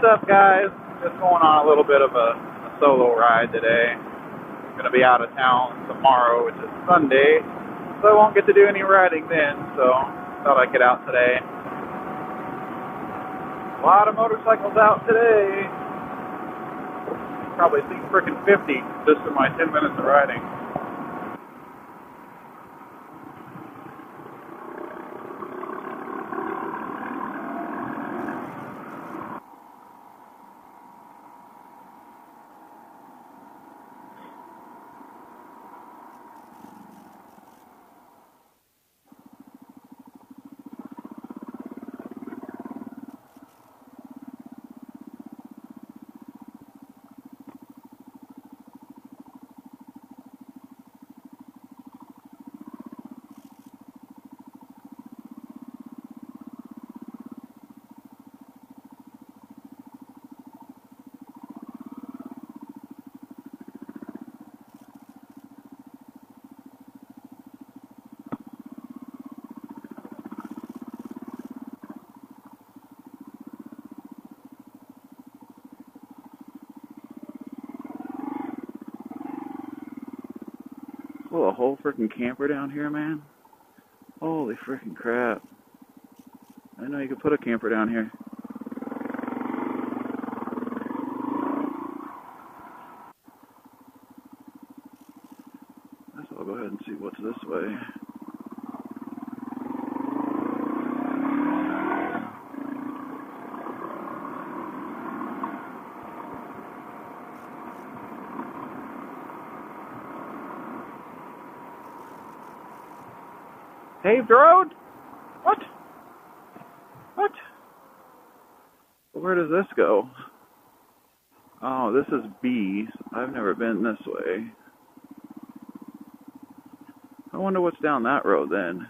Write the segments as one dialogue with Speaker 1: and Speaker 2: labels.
Speaker 1: up, guys? Just going on a little bit of a solo ride today. I'm going to be out of town tomorrow, which is Sunday, so I won't get to do any riding then, so thought I'd get out today. A lot of motorcycles out today. Probably seen frickin' 50 just in my 10 minutes of riding. Oh, a whole freaking camper down here, man. Holy freaking crap. I didn't know you could put a camper down here. I guess I'll go ahead and see what's this way. Paved road? What? What? Where does this go? Oh, this is B. I've never been this way. I wonder what's down that road then.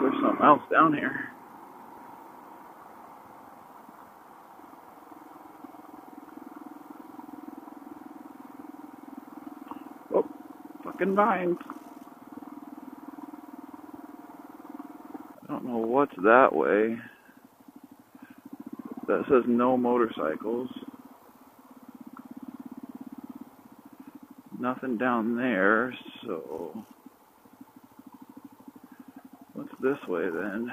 Speaker 1: There's something else down here. Oh, fucking vines. I don't know what's that way. That says no motorcycles. Nothing down there, so what's this way then?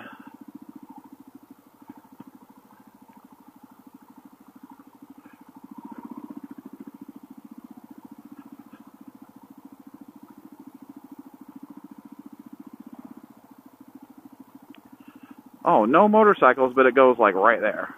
Speaker 1: Oh, no motorcycles, but it goes like right there.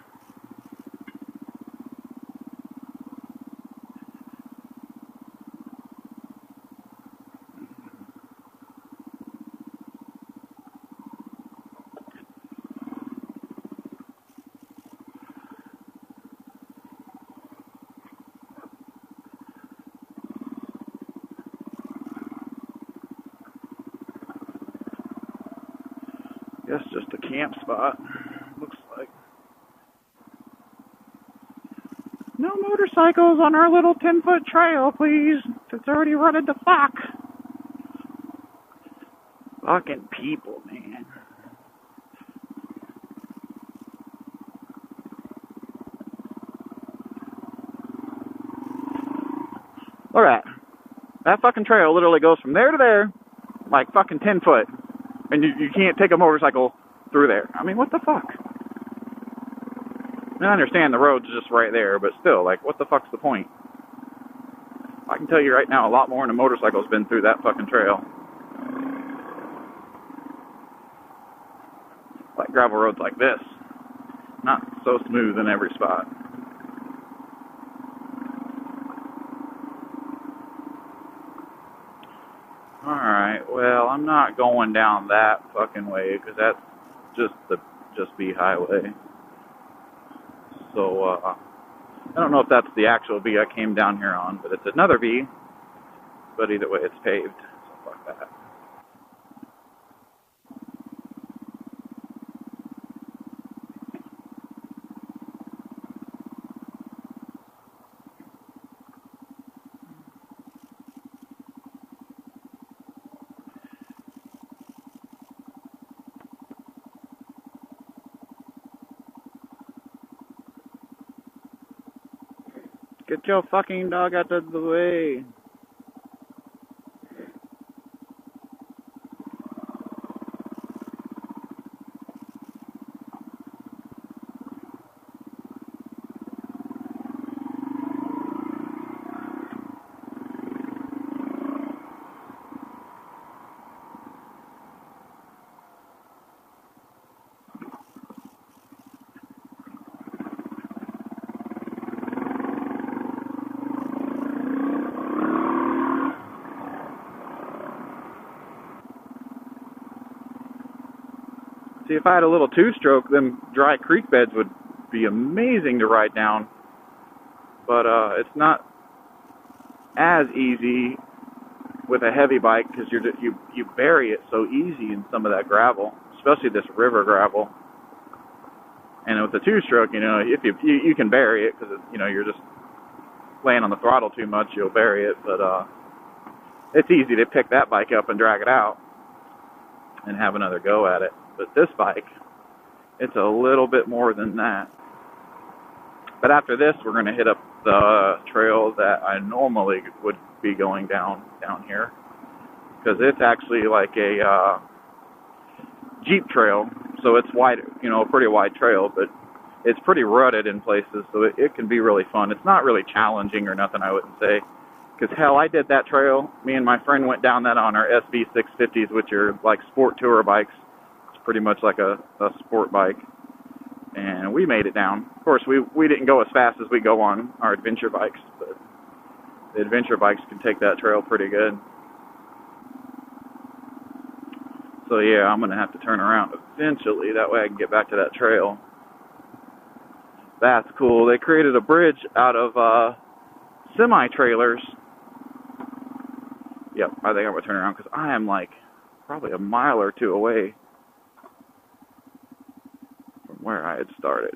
Speaker 1: Guess just a camp spot, looks like. No motorcycles on our little 10-foot trail, please. It's already running to fuck. Fucking people, man. Look at that. That fucking trail literally goes from there to there, like fucking 10 foot. And you can't take a motorcycle through there. I mean, what the fuck? I understand the road's just right there, but still, like, what the fuck's the point? I can tell you right now, a lot more than a motorcycle's been through that fucking trail. Like gravel roads like this. Not so smooth in every spot. Alright, well, I'm not going down that fucking way, because that's just the B highway. So, I don't know if that's the actual V I came down here on, but it's another V. But either way, it's paved. So fuck that. Get your fucking dog out of the way. See, if I had a little two-stroke, them dry creek beds would be amazing to ride down. But it's not as easy with a heavy bike because you bury it so easy in some of that gravel, especially this river gravel. And with the two-stroke, if you can bury it because you're just laying on the throttle too much, you'll bury it. But it's easy to pick that bike up and drag it out and have another go at it. But this bike, it's a little bit more than that. But after this, we're going to hit up the trail that I normally would be going down here, because it's actually like a Jeep trail, so it's wide, a pretty wide trail, but it's pretty rutted in places, so it can be really fun. It's not really challenging or nothing, I wouldn't say, because hell, I did that trail. Me and my friend went down that on our SV650s, which are like sport tour bikes. It's pretty much like a sport bike. And we made it down. Of course, we didn't go as fast as we go on our adventure bikes, but the adventure bikes can take that trail pretty good. So yeah, I'm going to have to turn around eventually. That way I can get back to that trail. That's cool. They created a bridge out of semi-trailers. Yep, I think I'm going to turn around because I am like probably a mile or two away from where I had started.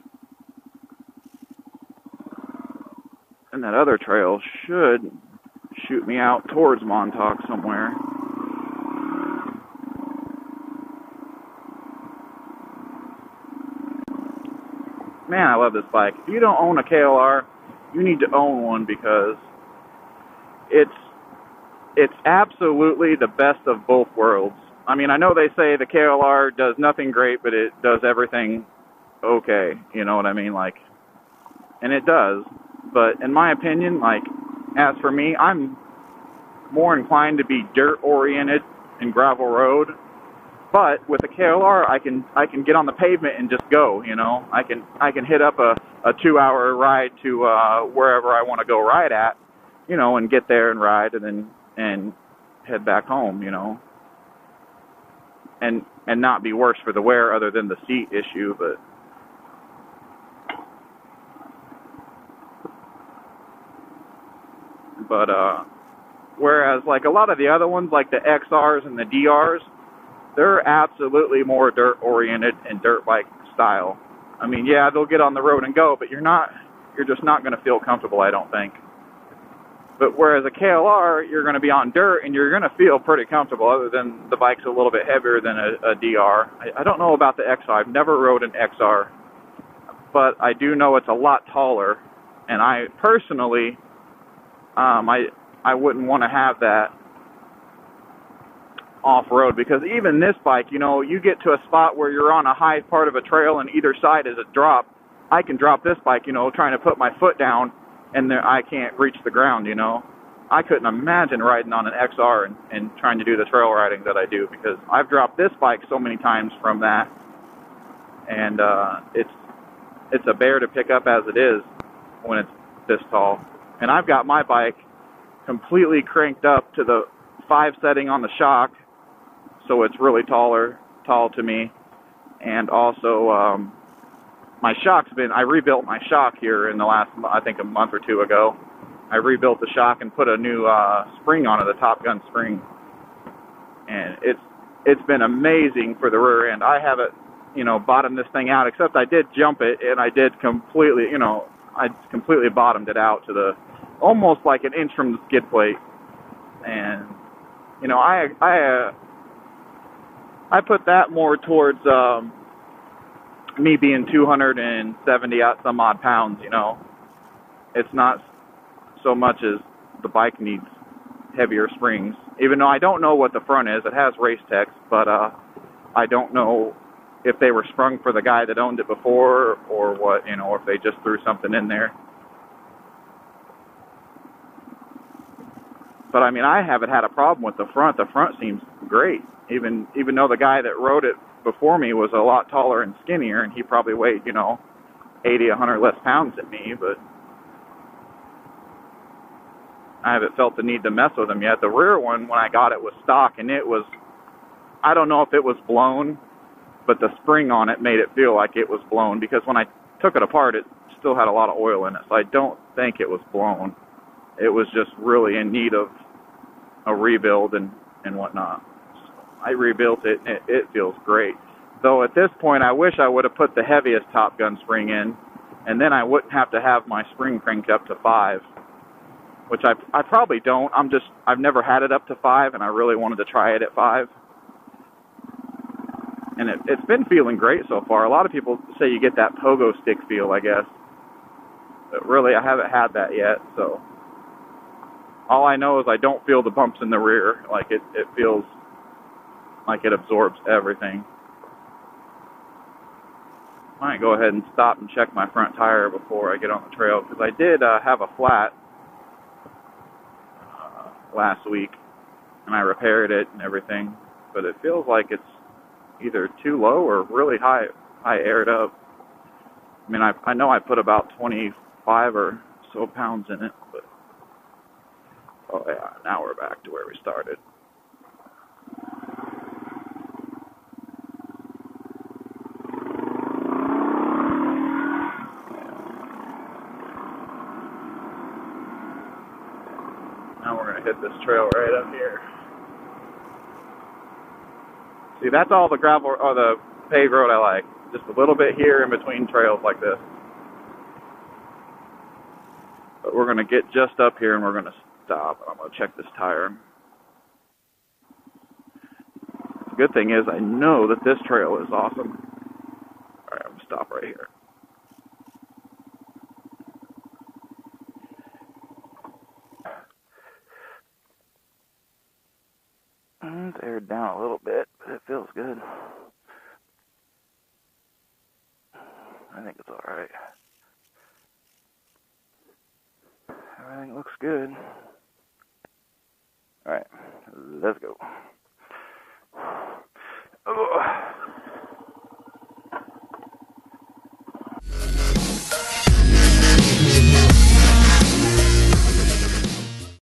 Speaker 1: And that other trail should shoot me out towards Montauk somewhere. Man, I love this bike. If you don't own a KLR, you need to own one because it's absolutely the best of both worlds. I mean, I know they say the KLR does nothing great, but it does everything okay. You know what I mean? Like, and it does. But in my opinion, like, as for me, I'm more inclined to be dirt-oriented and gravel road. But with the KLR, I can get on the pavement and just go. I can hit up a 2-hour ride to wherever I want to go ride at, and get there and ride and head back home, and not be worse for the wear other than the seat issue, but whereas like a lot of the other ones, like the XRs and the DRs, they're absolutely more dirt-oriented and dirt bike style. I mean, yeah, they'll get on the road and go, but you're just not going to feel comfortable, I don't think. But whereas a KLR, you're going to be on dirt and you're going to feel pretty comfortable, other than the bike's a little bit heavier than a DR. I don't know about the XR. I've never rode an XR, but I do know it's a lot taller. And I personally, I wouldn't want to have that off-road, because even this bike, you get to a spot where you're on a high part of a trail and either side is a drop. I can drop this bike, trying to put my foot down, and there I can't reach the ground, I couldn't imagine riding on an XR and trying to do the trail riding that I do, because I've dropped this bike so many times from that, and it's a bear to pick up as it is when it's this tall. And I've got my bike completely cranked up to the 5 setting on the shock, so it's really tall to me. And also, my shock's I rebuilt my shock here in the last, I think a month or two ago. I rebuilt the shock and put a new spring on it, the Top Gun spring. And it's been amazing for the rear end. I haven't, bottomed this thing out, except I did jump it, and I did completely, I completely bottomed it out to the, almost like an inch from the skid plate. And, I put that more towards me being 270 some odd pounds, It's not so much as the bike needs heavier springs. Even though I don't know what the front is, it has race text, but I don't know if they were sprung for the guy that owned it before or what, you know, or if they just threw something in there. But I mean, I haven't had a problem with the front. The front seems great, even though the guy that rode it before me was a lot taller and skinnier, and he probably weighed, you know, 80, 100 less pounds than me, but I haven't felt the need to mess with him yet. The rear one, when I got it, was stock, and it was, I don't know if it was blown, but the spring on it made it feel like it was blown, because when I took it apart, it still had a lot of oil in it, so I don't think it was blown. It was just really in need of a rebuild and whatnot. So I rebuilt it, and it feels great. Though at this point, I wish I would have put the heaviest Top Gun spring in, and then I wouldn't have to have my spring cranked up to 5, which I probably don't. I've never had it up to 5, and I really wanted to try it at 5. And it's been feeling great so far. A lot of people say you get that pogo stick feel, I guess. But really, I haven't had that yet, so all I know is I don't feel the bumps in the rear. Like it feels like it absorbs everything. I might go ahead and stop and check my front tire before I get on the trail, because I did have a flat last week, and I repaired it and everything, but it feels like it's either too low or really high aired up. I mean, I know I put about 25 or so pounds in it, but oh yeah, now we're back to where we started. Now we're going to hit this trail right up here. See, that's all the gravel or the paved road I like. Just a little bit here in between trails like this. But we're going to get just up here and we're going to stop. I'm going to check this tire. The good thing is I know that this trail is awesome. Alright, I'm going to stop right here. It's aired down a little bit, but it feels good. I think it's alright. Everything looks good. Alright, let's go.